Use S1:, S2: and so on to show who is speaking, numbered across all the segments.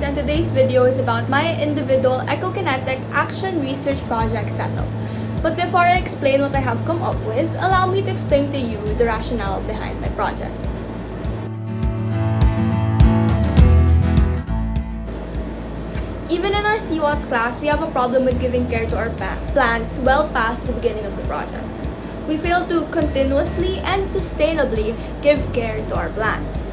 S1: Clarisse, and today's video is about my individual ecokinetic action research project setup. But before I explain what I have come up with, allow me to explain to you the rationale behind my project. Even in our CWATS class, we have a problem with giving care to our plants well past the beginning of the project. We fail to continuously and sustainably give care to our plants.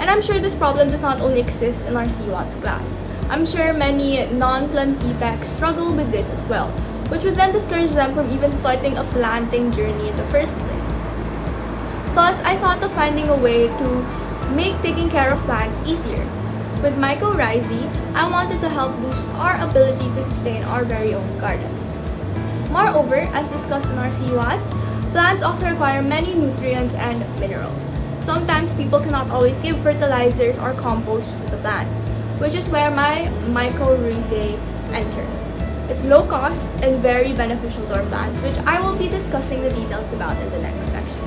S1: And I'm sure this problem does not only exist in our CWATS class. I'm sure many non-plantee techs struggle with this as well, which would then discourage them from even starting a planting journey in the first place. Thus, I thought of finding a way to make taking care of plants easier. With MYCO, I wanted to help boost our ability to sustain our very own gardens. Moreover, as discussed in our CWATS, plants also require many nutrients and minerals. Sometimes people cannot always give fertilizers or compost to the plants, which is where my MYCO enter. It's low cost and very beneficial to our plants, which I will be discussing the details about in the next section.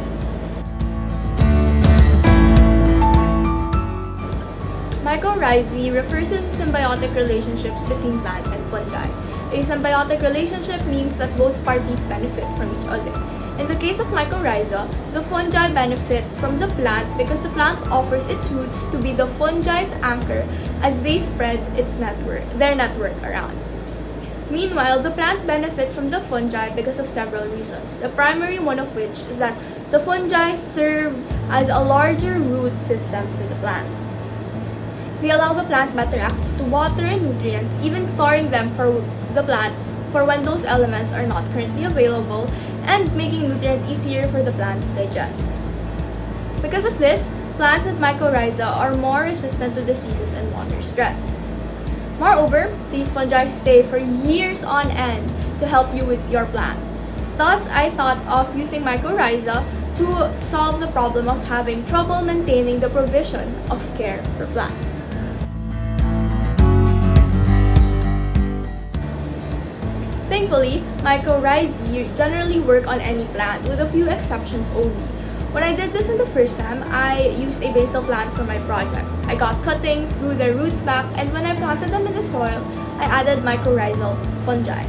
S1: MYCO refers to symbiotic relationships between plants and fungi. A symbiotic relationship means that both parties benefit from each other. In the case of mycorrhiza, the fungi benefit from the plant because the plant offers its roots to be the fungi's anchor as they spread their network around. Meanwhile, the plant benefits from the fungi because of several reasons, the primary one of which is that the fungi serve as a larger root system for the plant. They allow the plant better access to water and nutrients, even storing them for the plant for when those elements are not currently available, and making nutrients easier for the plant to digest. Because of this, plants with mycorrhiza are more resistant to diseases and water stress. Moreover, these fungi stay for years on end to help you with your plant. Thus, I thought of using mycorrhiza to solve the problem of having trouble maintaining the provision of care for plants. Thankfully, mycorrhizae generally work on any plant, with a few exceptions only. When I did this in the first time, I used a basil plant for my project. I got cuttings, grew their roots back, and when I planted them in the soil, I added mycorrhizal fungi.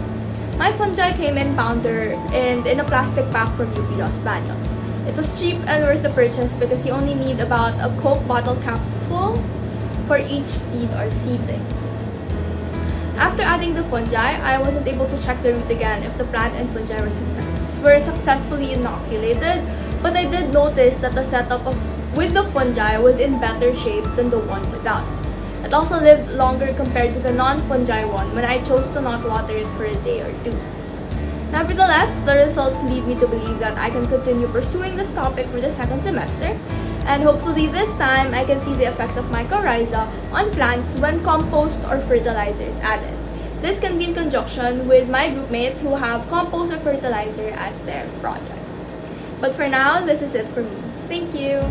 S1: My fungi came in powder and in a plastic pack from UP Los Baños. It was cheap and worth the purchase because you only need about a Coke bottle cap full for each seed or seedling. After adding the fungi, I wasn't able to check the roots again if the plant and fungi were successfully inoculated, but I did notice that the setup with the fungi was in better shape than the one without. It also lived longer compared to the non-fungi one when I chose to not water it for a day or two. Nevertheless, the results lead me to believe that I can continue pursuing this topic for the second semester, and hopefully this time I can see the effects of mycorrhiza on plants when compost or fertilizer is added. This can be in conjunction with my groupmates who have compost or fertilizer as their project. But for now, this is it for me. Thank you!